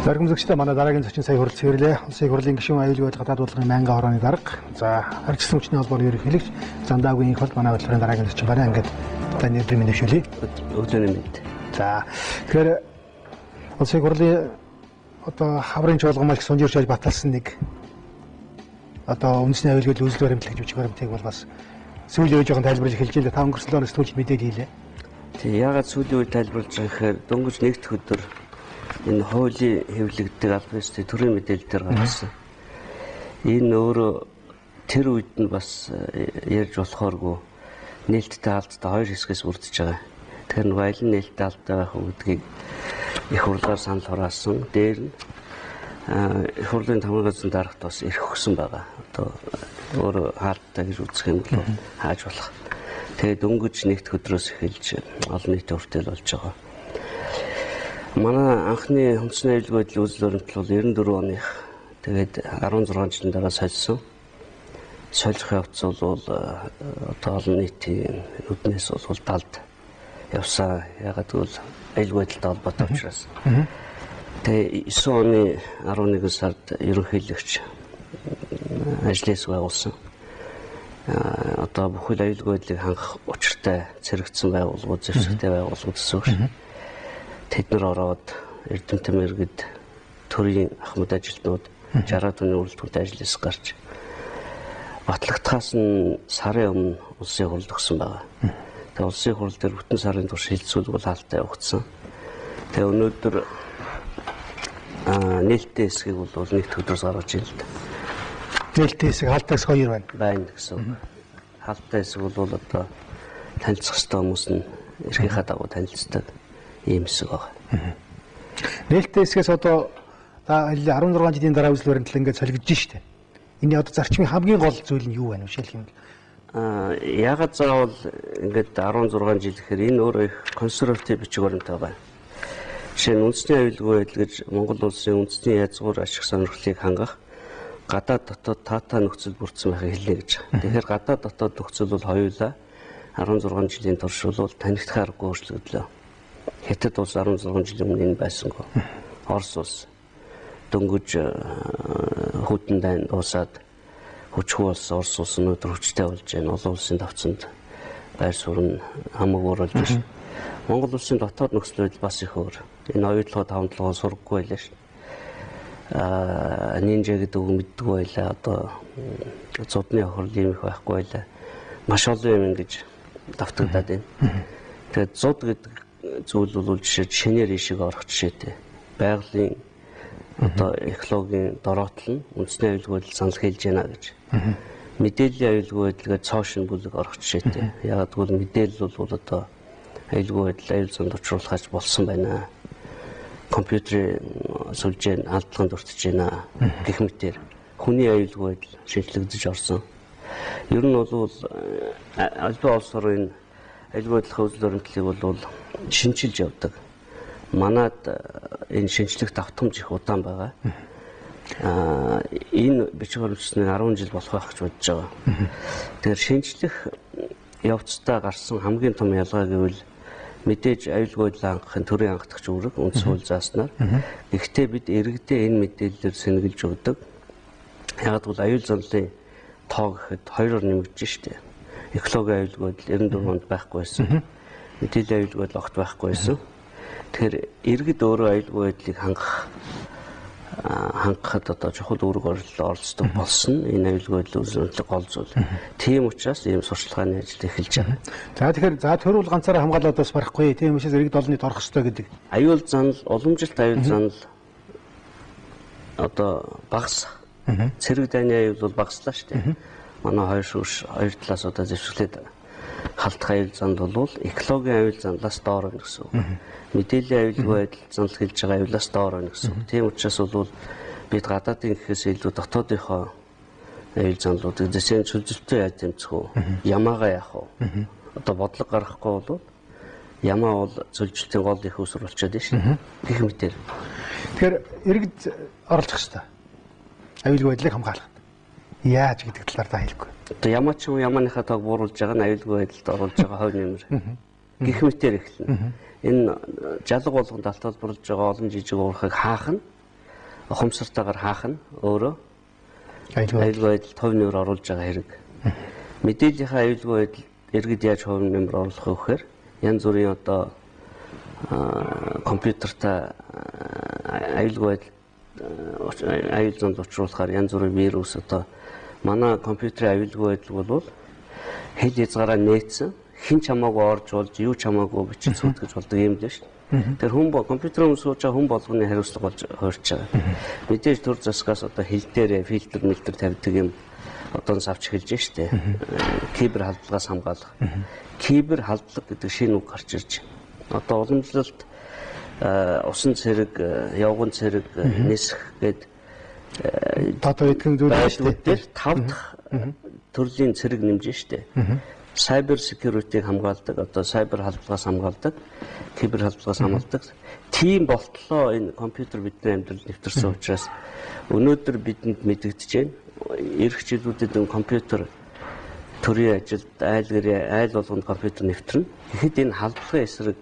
Зоригмзөгчтэй манай дараагийн зочин сая хүрэл цэвэрлээ. Улсын хурлын гишүүн аюулгүй байдал гадаад бодлогын байнгын хорооны дарга. За харьцсан хүчний холбооны ерөнхийлөгч Зандаагийн их бол манай бодлогын дараагийн зочин байна. Ингээд та нэрийн мэдээлэлээ. Өглөөний мэд. За тэгэхээр улсын хурлын одоо хаврын чуулган маш сунжирч баталсан нэг одоо үндэсний аюулгүй үйлдэл баримтлах гэж үчиг баримтыг бол бас сүүлийн үеийн жоохон тайлбарлаж эхэлж байна. Та өнгөрсөн өдрөөс сүүлд мэдээлэл хийлээ. Тэг ягаад сүүлийн үед тайлбарлаж байгаа гэхээр дөнгөж нэгд өдөр энэ хуулийн хэвлэгддэг албан ёсны төрийн мэдээлэл дээр гаргасан. Энэ өөрөө тэр үед нь бас ярьж болохооргүй нээлттэй алдтай хоёр хэсгээс бүрдэж байгаа. Тэгэхээр нэг аялын нээлттэй алдтай байх үгдгийг их хурлаар санал хураасан. Дээр нь их хурлын тамгын газрын дарагт бас эрх өгсөн байгаа. Одоо өөрөө хаалттай гэж үзэх юм бол хааж болох. Тэгээд дөнгөж нэгд өдрөөс эхэлж олон нийтийн хүртэл болж байгаа. Манай анхны хүнсний аюулгүй байдлын үзэл баримтлал бол 94 оных. Тэгээд 16 жилийн дараа солисон. Солих явц бол одоо олон нийтийн үднээс бол талд явсан. Ягаад гэвэл аюулгүй байдалтай холбоотой учраас. Тэгээд 9 оны 11 сард ерөнхийлөгч ажлаас байгуулсан. Одоо бүхэл аюулгүй байдлыг хангах учиртай цэрэгдсэн байгууллагууд, зэвсэгтэй байгууллагууд гэсэн үг шүү. Тэд нар ороод эрдэмтэн мэргэд төрийн ахмад ажилтнууд 60 тонны үрэлтгүүлтэй ажлаас гарч батлагдахаас нь сарын өмнө улсын хурлд өгсөн байгаа. Тэгээ улсын хурал дээр бүтэн сарын турш хилцүүлэг бол хаалттай явагдсан. Тэгээ өнөөдөр нээлттэй хэсгийг бол нэгд өдрөөс гаргаж ирэл дээ. Нээлттэй хэсэг хаалтайс хоёр байна. Байна гэсэн. Хаалттай хэсэг бол одоо танилцах ёстой хүмүүс нь эрхийнхаа дагуу танилцдаг ийм хэсэг байгаа. Нээлттэй хэсгээс одоо 16 жилийн дараа үзэл баримтлал ингээд солигдож штэ. Энэ одоо зарчмын хамгийн гол зүйл нь юу вэ? Жишээлх юм бол ягаад заавал ингээд 16 жил гэхээр энэ өөрөө их консерватив бичиг баримттай байна. Жишээ нь үндэсний аюулгүй байдал гэж Монгол улсын үндэсний язгуур ашиг сонирхлыг хангах гадаад дотоод таатай нөхцөл бүрдсэн байхыг хэлнэ гэж байгаа. Тэгэхээр гадаад дотоод нөхцөл бол хоёулаа 16 жилийн турш бол танигдах аргагүй өөрчлөгдлөө. Хятад улс 16 жилийн өмнө энэ байсангүй. Орос улс дөнгөж хүйтэн дайн дуусаад хүчгүй улс Орос улс өнөөдөр хүчтэй болж байна. Олон улсын давцанд байр суурь нь хамаагүй оруулж байна. Монгол улсын дотоод нөхцөл байдал бас их өөр. Энэ оюутлогоо 5-7 сургаггүй байлаа шүү. Нинжа гэдэг үг мэддэггүй байлаа. Одоо зудны хурал юм их байхгүй байлаа. Маш олон юм ингэж давтагдаад байна. Тэгээд зуд гэдэг зүйл бол жишээ шинээр ишиг орох жишээтэй. Байгалийн одоо экологийн дороотол нь үндэсний аюулгүй байдал санал хэлж байна гэж. Мэдээллийн аюулгүй байдалгаа цоошин бүлэг орох жишээтэй. Ягаад гэвэл мэдээлэл бол одоо аюулгүй байдал аюул занд учруулахаж болсон байна. Компьютерийн сүлжээ алдлаганд өртөж байна гэх мэтээр хүний аюулгүй байдал шинжлэгдэж орсон. Ер нь бол альбаа улс орны аюулгүй байдлын үзэл баримтлалыг бол шинжилж явдаг. Манад энэ шинжлэх давтамж их удаан байгаа. Энэ бичиг баримтчны 10 жил болох байх гэж бодож байгаа. Тэгэхээр шинжлэх явцдаа гарсан хамгийн том ялгаа гэвэл мэдээж аюулгүй байдлаа хангахын төрийн хангалтч үүрэг үндэс хууль зааснаар. Гэхдээ бид иргэдээ энэ мэдээллээр сэнгэлж өгдөг. Ягаад гэвэл аюул занлын тоо гэхэд хоёроор нэмэгдэж штэ. Экологийн аюулгүй байдал 94 онд байхгүй байсан. Мэдээллийн аюулгүй байдал огт байхгүй байсан. Тэгэхээр иргэд өөрөө аюулгүй байдлыг хангахад одоо чухал үүрэг оролцдог болсон. Энэ аюулгүй байдлын үзүүлэлт гол зүйл. Тийм учраас ийм сурчлагын ажил эхэлж байгаа. За тэгэхээр төр бол ганцаараа хамгаалаад бас барахгүй. Тийм учраас иргэд олонний орох ёстой гэдэг. Аюул занал, уламжилт аюул занал одоо багасах. Цэрэг дайны аюул бол багаслаа шүү дээ. Манай хоёр талаас одоо зэвсгэлээд халтах аюул занал бол экологийн аюул занлаас доор байна гэсэн үг. Мэдээллийн аюулгүй байдал занал хэлж байгаа аюулаас доор байна гэсэн үг. Тийм учраас бол бид гадаадын гэхээс илүү дотоодынхоо аюул занлуудыг дэсэн чөлжөлтөө яаж тэмцэх вэ? Ямаагаа яах вэ? Одоо бодлого гаргахгүй бол ямаа бол чөлжөлтийн гол их уср болчиход байна шүү. Гэх мэтээр. Тэгэхээр иргэд оролцох ёстой. Аюулгүй байдлыг хамгаалахад. Яаж гэдэг талаар та хэлэхгүй. Одоо ямаа ч юм ямааныхаа тоог бууруулж байгаа нь аюулгүй байдалд оруулж байгаа хувь нэмэр. Гэх мэтээр эхэлнэ. Энэ жалга болгонд алт толборлж байгаа олон жижиг уурхайг хаах нь ухамсартайгаар хаах нь өөрөө аюулгүй аюулгүй байдал хувь нэмэр оруулж байгаа хэрэг. Мэдээллийнхаа аюулгүй байдал иргэд яаж хувь нэмэр оруулах вэ гэхээр янз бүрийн одоо компьютертай аюулгүй байдал аюул занд учруулахаар янз бүрийн вирус одоо манай компьютерийн аюулгүй байдал бол хэл хязгаараа нээсэн хин ч хамаагүй орж болж юу ч хамаагүй бичиж сүйтгэж болдог юм л шүү дээ. Тэр хүн компьютерын сууж байгаа хүн болгоны хариуцлага болж хуурч байгаа. Мэдээж төр засгаас одоо хэл дээр фильтр мэлтер тавьдаг юм одоо авч эхэлж штэ. Кибер халдлагаас хамгаалах. Кибер халдлага гэдэг шинэ үг гарч ирж байна. Одоо уламжлалт усан цэрэг, явган цэрэг, нисэх гээд тото эдгэн зүйл шүү дээ. 5 дахь төрлийн цэрэг нэмж штэ. Cyber security-г хамгаалдаг, одоо cyber халдлагаас хамгаалдаг, кибер халдлагаас хамгаалдаг. Тийм болтлоо энэ компьютер бидний амьдралд нэвтэрсэн учраас өнөөдөр бидэнд мэдэгдэж байна. Ирэх жилүүдэд энэ компьютер төрийн ажилд айл болгонд компьютер нэвтрэнэ. Тэгэхэд энэ халдлагын эсрэг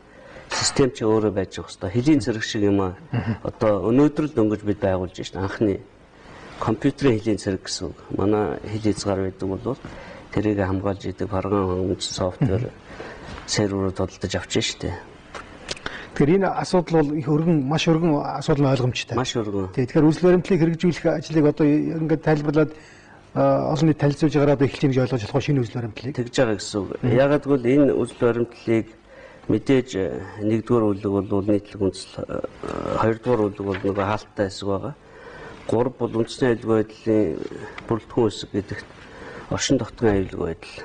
систем чи өөрөө байж байгаа хэвээр. Хэлийн цэрэг шиг юм аа. Одоо өнөөдөр л дөнгөж бид байгуулж байна. Анхны компьютерийн хэлийн цэрэг гэсэн үг. Манай хэл хязгаар байдаг бол тэрийг хамгаалж идэг програм софтвер серверүүд тодолдож авч штэ. Тэгэхээр энэ асуудал бол их өргөн маш өргөн асуудал ойлгомжтой. Маш өргөн. Тэгэхээр үзэл баримтлалыг хэрэгжүүлэх ажлыг одоо ингээд тайлбарлаад олон нийт танилцуулж байгаараа одоо эхэлж байгаа гэж ойлгож болох шинэ үзэл баримтлалыг тэгж байгаа гэсэн үг. Ягаад гэвэл энэ үзэл баримтлалыг мэдээж нэгдүгээр үлэг бол нийтлэг үндэслэл, хоёрдугаар үлэг бол нөгөө хаалттай хэсэг байгаа. Гурав бол үндэсний аюулгүй байдлын бүрэлдэхүүн хэсэг гэдэгт оршин тогтгон аюулгүй байдал,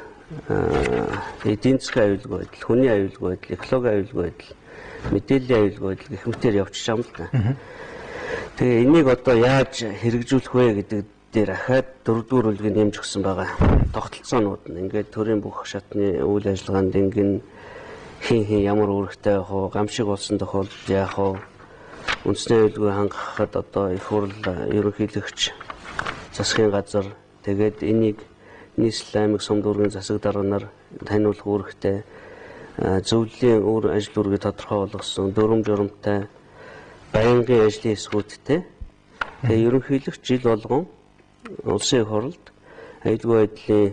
эдийн засгийн аюулгүй байдал, хүний аюулгүй байдал, экологийн аюулгүй байдал, мэдээллийн аюулгүй байдал гэх мэтээр явчихж байгаа юм л да. Тэгээ энийг одоо яаж хэрэгжүүлэх вэ гэдэг дээр ахаад дөрөвдүгээр үлгийг нэмж өгсөн байгаа. Тогтолцоонууд нь ингээд төрийн бүх шатны үйл ажиллагаанд ингэн хин ямар үүрэгтэй явах вэ, гамшиг болсон тохиолдолд яах вэ, үндэсний аюулгүй хангахад одоо их хурл ерөнхийлөгч засгийн газар тэгээд энийг нийслэл аймаг сум дүүргийн засаг дарганаар таниулах үүрэгтэй зөвлөлийн өөр ажил үүргийг тодорхой болгосон дүрм журамтай байнгын ажлын хэсгүүдтэй тэгээ ерөнхийлөгч жил болгон улсын их хурлд аюулгүй байдлын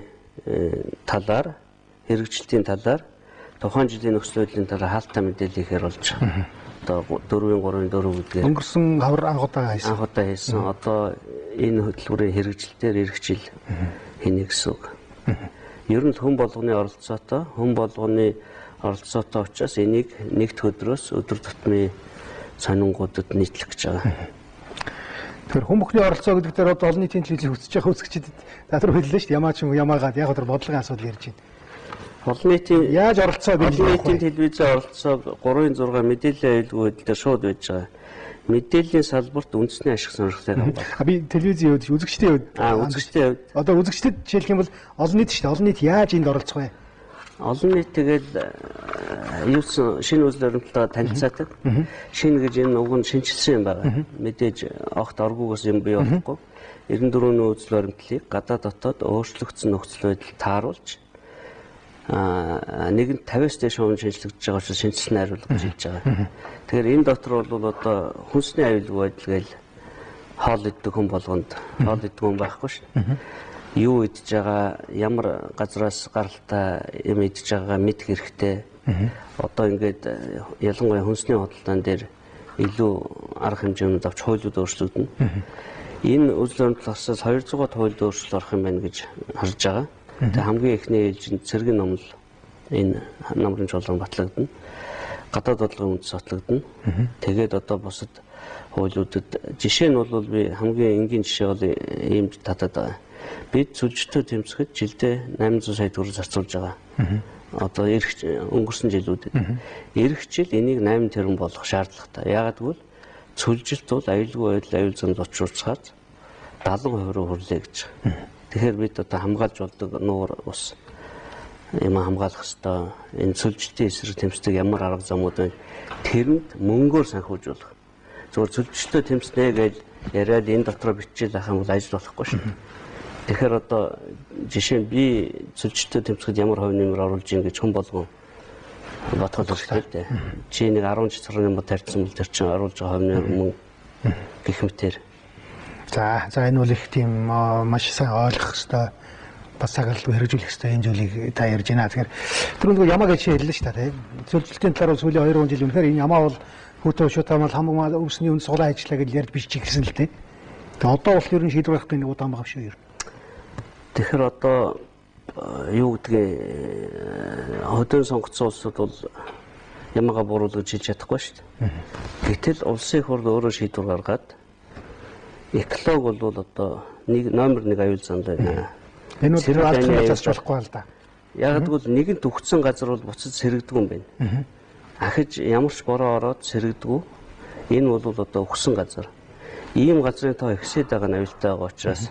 талаар хэрэгжилтийн талаар тухайн жилийн нөхцөл байдлын талаар хаалттай мэдээлэл ихээр болж байгаа. Одоо 4-3-4 гэдгээр өнгөрсөн хавар анхудаа хийсэн. Анхудаа хийсэн. Одоо энэ хөтөлбөрийн хэрэгжилтээр ирэх жил хийнэ гэсэн үг. Ер нь хүн болгоны оролцоотой учраас энийг нэгд өдрөөс өдөр тутмын сонингуудад нийтлэх гэж байгаа. Тэгэхээр хүн бүхний оролцоо гэдэг дээр одоо олон нийтийн телевизээр үзэж байгаа үзэгчдэд татвар хэллээ шүү дээ. Ямаа ч юм уу ямаагаад яг тэр бодлогын асуудал ярьж байна. Олон нийтийн яаж оролцоо гэж олон нийтийн телевизээр оролцоо 3-6 мэдээллийн аюулгүй байдлаар шууд байж байгаа. Мэдээллийн салбарт үндэсний ашиг сонирхлыг хамгаалах. Би телевизийн хувьд үзэгчдийн хувьд үзэгчдийн хувьд одоо үзэгчдэд жишээлх юм бол олон нийт шүү дээ. Олон нийт яаж энд оролцох вэ? Олон нийт тэгэл шинэ үзэл баримталтайгаар танилцаадаг. Шинэ гэж энэ уг нь шинжилсэн юм байна. Мэдээж огт оргуугаас юм бий болохгүй. 94-ний үзэл баримтлалыг гадаад дотоод өөрчлөгдсөн нөхцөл байдал тааруулж нэгэнт 50-аас дээш хувийн шинжлэгдэж байгаа учраас шинжилсэн найруулга гэж хэлж байгаа. Тэгэхээр энэ дотор бол одоо хүнсний аюулгүй байдал гээл хоол иддэг хүн болгонд хоол иддэг хүн байхгүй шүү. Юу идж байгаа, ямар газраас гаралтай юм идж байгаагаа мэдэх хэрэгтэй. Одоо ингээд ялангуяа хүнсний худалдаан дээр илүү арга хэмжээнүүд авч хуулиуд өөрчлөгдөнө. Энэ үзэл баримтлалаас 200 хуулиуд өөрчлөлт орох юм байна гэж харж байгаа. Тэгээ хамгийн эхний ээлжинд цэргийн номлол энэ намрын чуулган батлагдана. Гадаад бодлогын үндэс батлагдана. Тэгээд одоо бусад хуулиудад жишээ нь бол би хамгийн энгийн жишээ бол ийм татаад байгаа. Бид сүлжтэй тэмцэхэд жилдээ 800 сая төгрөг зарцуулж байгаа. Одоо өнгөрсөн жилүүдэд. Ирэх жил энийг 8 тэрбум болгох шаардлагатай. Яагаад гэвэл сүлжилт бол аюулгүй байдал аюул занд учруулцгаад 70% руу хүрлээ гэж. Тэгэхээр бид одоо хамгаалж болдог нуур ус юм хамгаалах ёстой. Энэ сүлжилтийн эсрэг тэмцдэг ямар арга замууд байна? Тэрэнд мөнгөөр санхүүжүүлэх. Зөвхөн сүлжилттэй тэмцнэ гэж яриад энэ дотроо бичиж авах юм бол ажил болохгүй шүү. Тэгэхээр одоо жишээ нь би сүлжилттэй тэмцэхэд ямар хувь нэмэр оруулж ийн гэж хүн болгон бодход хэрэгтэй дээ. Чи нэг 10 цэцрын юм тарьсан бол тэр чинь оруулж байгаа хувь нэмэр мөн гэх мэтэр. За энэ бол их тийм маш сайн ойлгох хэрэгтэй бас цагаалт хэрэгжүүлэх хэрэгтэй юм зүйлийг та ярьж байна. Тэгэхээр тэр нэг ямаа гэж хэллээ шүү дээ. Зөвлөлтийн талаар бол сүүлийн 2 жил үнэхээр энэ ямаа бол хүүтэн шуутамал хамаг үүсний үн суглаа ажиллаа гэж ярьж бичиж гисэн л дээ. Тэгээ одоо бол ер нь шийдвэр гаргах нэг удаан байгаа шүү. Тэгэхээр одоо юу гэдгийг хөдөө сонгогдсон улсууд бол ямаага бууруулж хийж чадахгүй шүү дээ. Гэтэл улсын их хурл өөрөө шийдвэр гаргаад эколог бол одоо номер 1 аюул занд байна. Энэ бол тэр албаны засчлахгүй л да. Яг гэвэл нэгэнт өгцсөн газар бол буцаж сэрэгдэг юм байна. Ахиж ямар ч бороо ороод сэрэгдэггүй. Энэ бол одоо өгсөн газар. Ийм газрын тоо ихсээд байгаа нь аюултай байгаа учраас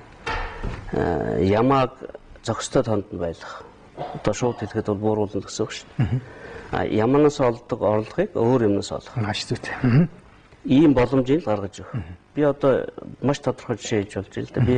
ямааг зохистой тоонд нь байлгах. Одоо шууд хэлэхэд бол бууруулна гэсэн үг шүү дээ. Яманаас олдог орлогыг өөр юмнаас олох. Маш зүйтэй. Ийм боломжийг л гаргаж өгөх. Би одоо маш тодорхой жишээ хэлж болж байна л да. Би